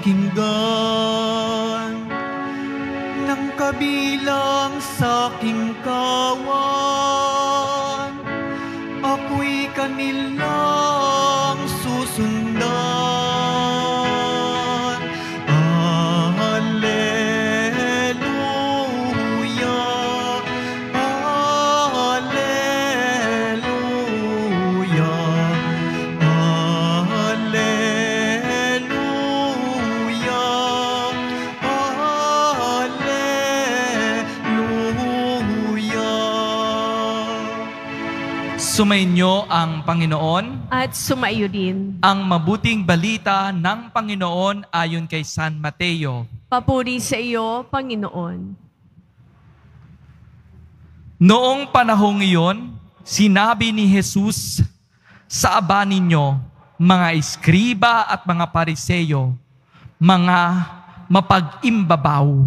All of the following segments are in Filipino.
pakinggan ng kabilang sa aking kawan. Ako'y kanilang susundan. Alleluia, alleluia, alleluia, alleluia. Sumainyo ang Panginoon. At sumaiyo din. Ang mabuting balita ng Panginoon ayon kay San Mateo. Papuri sa iyo, Panginoon. Noong panahong iyon, sinabi ni Jesus, sa aba ninyo, mga eskriba at mga pariseyo, mga mapag-imbabaw.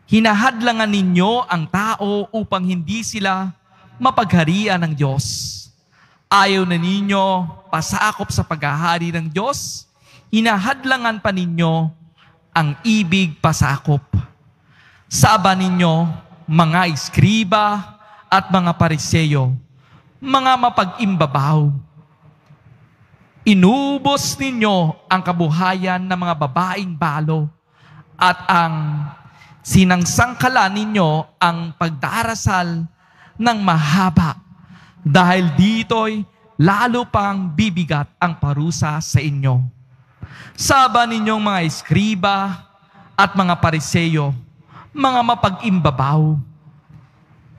Hinahadlangan ninyo ang tao upang hindi sila mapagharian ng Diyos. Ayaw na ninyo pasakop sa paghahari ng Diyos, hinahadlangan pa ninyo ang ibig pasakop. Sa aba ninyo, mga eskriba at mga pariseyo, mga mapag-imbabaw. Inubos ninyo ang kabuhayan ng mga babaeng balo at ang sinangsangkalan ninyo ang pagdarasal ng mahaba. Dahil dito'y lalo pang bibigat ang parusa sa inyo. Saba ninyong mga eskriba at mga pariseyo, mga mapag-imbabaw.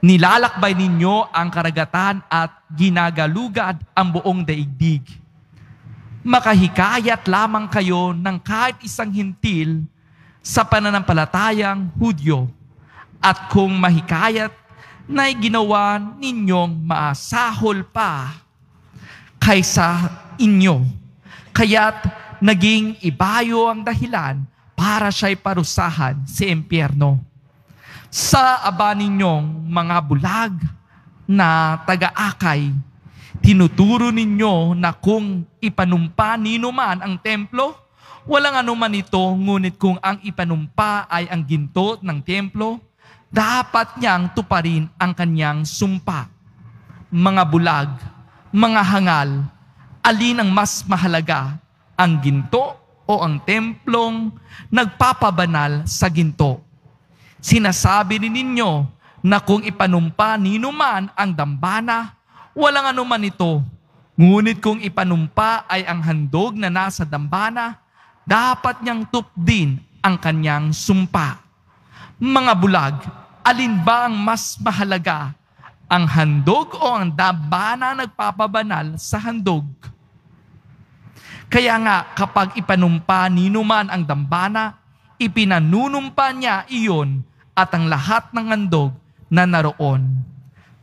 Nilalakbay ninyo ang karagatan at ginagalugad ang buong daigdig. Makahikayat lamang kayo ng kahit isang hintil sa pananampalatayang Hudyo. At kung mahikayat na ginawa ninyong maasahol pa kaysa inyo, kaya't naging ibayo ang dahilan para siya'y parusahan sa impyerno. Sa aba ninyong mga bulag na taga-akay, tinuturo ninyo na kung ipanumpa ninuman ang templo, walang anuman ito, ngunit kung ang ipanumpa ay ang ginto ng templo, dapat niyang tuparin ang kanyang sumpa. Mga bulag, mga hangal, alin ang mas mahalaga, ang ginto o ang templong nagpapabanal sa ginto? Sinasabi rin ninyo na kung ipanumpa ninuman ang dambana, walang anuman ito. Ngunit kung ipanumpa ay ang handog na nasa dambana, dapat niyang tupdin ang kanyang sumpa. Mga bulag, alin ba ang mas mahalaga, ang handog o ang dambana nagpapabanal sa handog? Kaya nga, kapag ipanumpa ninuman ang dambana, ipinanunumpa niya iyon at ang lahat ng handog na naroon.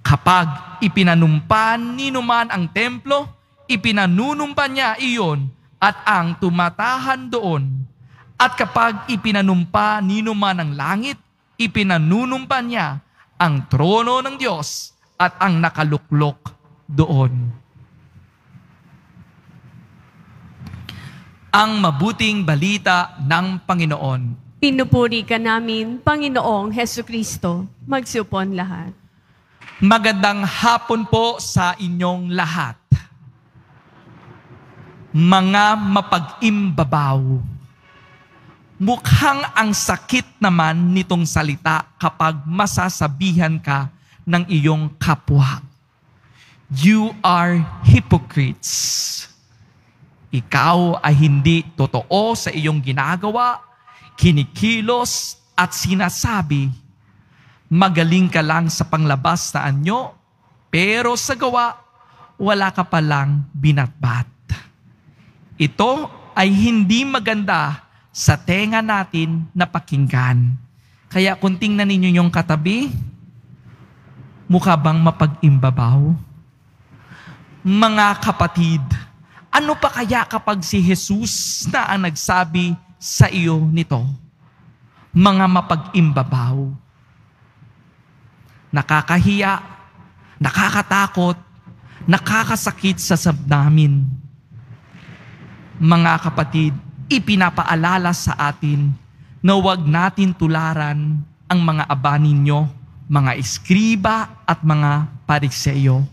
Kapag ipinanumpa ninuman ang templo, ipinanunumpa niya iyon at ang tumatahan doon. At kapag ipinanumpa ninuman ang langit, ipinanunumpa niya ang trono ng Diyos at ang nakaluklok doon. Ang mabuting balita ng Panginoon. Pinupuri ka namin, Panginoong Hesukristo. Magsupon lahat. Magandang hapon po sa inyong lahat. Mga mapag-imbabaw. Mukhang ang sakit naman nitong salita kapag masasabihan ka ng iyong kapwa. You are hypocrites. Ikaw ay hindi totoo sa iyong ginagawa, kinikilos at sinasabi. Magaling ka lang sa panglabas na anyo, pero sa gawa, wala ka palang binatbat. Ito ay hindi maganda sa tenga natin na pakinggan. Kaya kung tingnan ninyo yung katabi, mukha bang mapag-imbabaw? Mga kapatid, ano pa kaya kapag si Jesus na ang nagsabi sa iyo nito? Mga mapag-imbabaw. Nakakahiya, nakakatakot, nakakasakit sa sabdamin. Mga kapatid, ipinapaalala sa atin na huwag natin tularan ang mga aba ninyo, mga eskriba at mga pariseyo.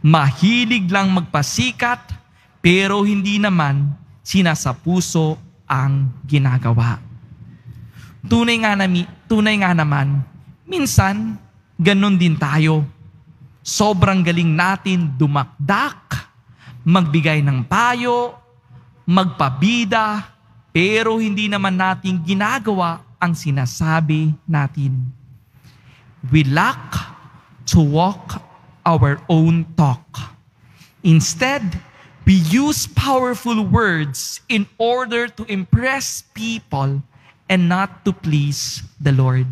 Mahilig lang magpasikat, pero hindi naman sinasapuso ang ginagawa. Tunay nga naman, minsan, ganun din tayo. Sobrang galing natin dumakdak, magbigay ng payo, magpabida, pero hindi naman natin ginagawa ang sinasabi natin. We lack to walk our own talk. Instead, we use powerful words in order to impress people and not to please the Lord.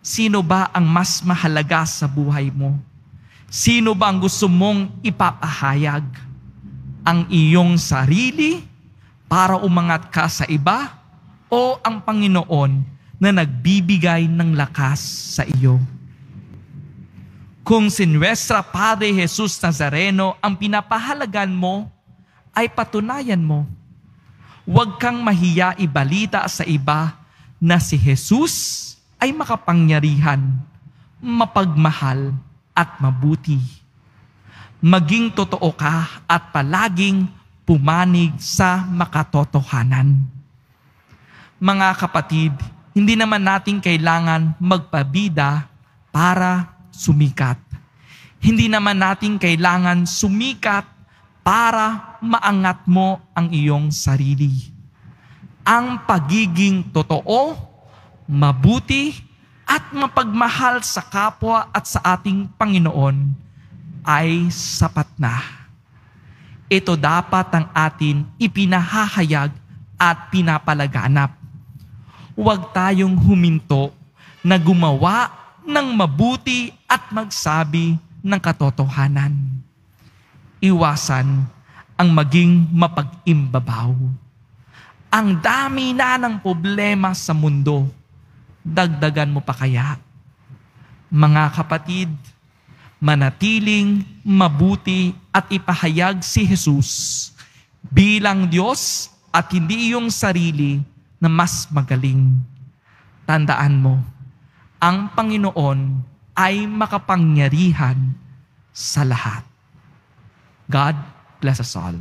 Sino ba ang mas mahalaga sa buhay mo? Sino ba ang gusto mong ipapahayag? Ang iyong sarili para umangat ka sa iba o ang Panginoon na nagbibigay ng lakas sa iyo? Kung si Nuestra Padre Jesus Nazareno ang pinapahalagan mo, ay patunayan mo. Huwag kang mahiya ibalita sa iba na si Jesus ay makapangyarihan, mapagmahal at mabuti. Maging totoo ka at palaging pumanig sa makatotohanan. Mga kapatid, hindi naman natin kailangan magpabida para sumikat. Hindi naman natin kailangan sumikat para maangat mo ang iyong sarili. Ang pagiging totoo, mabuti at mapagmahal sa kapwa at sa ating Panginoon ay sapat na. Ito dapat ang atin ipinahahayag at pinapalaganap. Huwag tayong huminto na gumawa ng mabuti at magsabi ng katotohanan. Iwasan ang maging mapag-imbabaw. Ang dami na ng problema sa mundo. Dagdagan mo pa kaya? Mga kapatid, manatiling mabuti at ipahayag si Jesus bilang Diyos at hindi iyong sarili na mas magaling. Tandaan mo, ang Panginoon ay makapangyarihan sa lahat. God bless us all.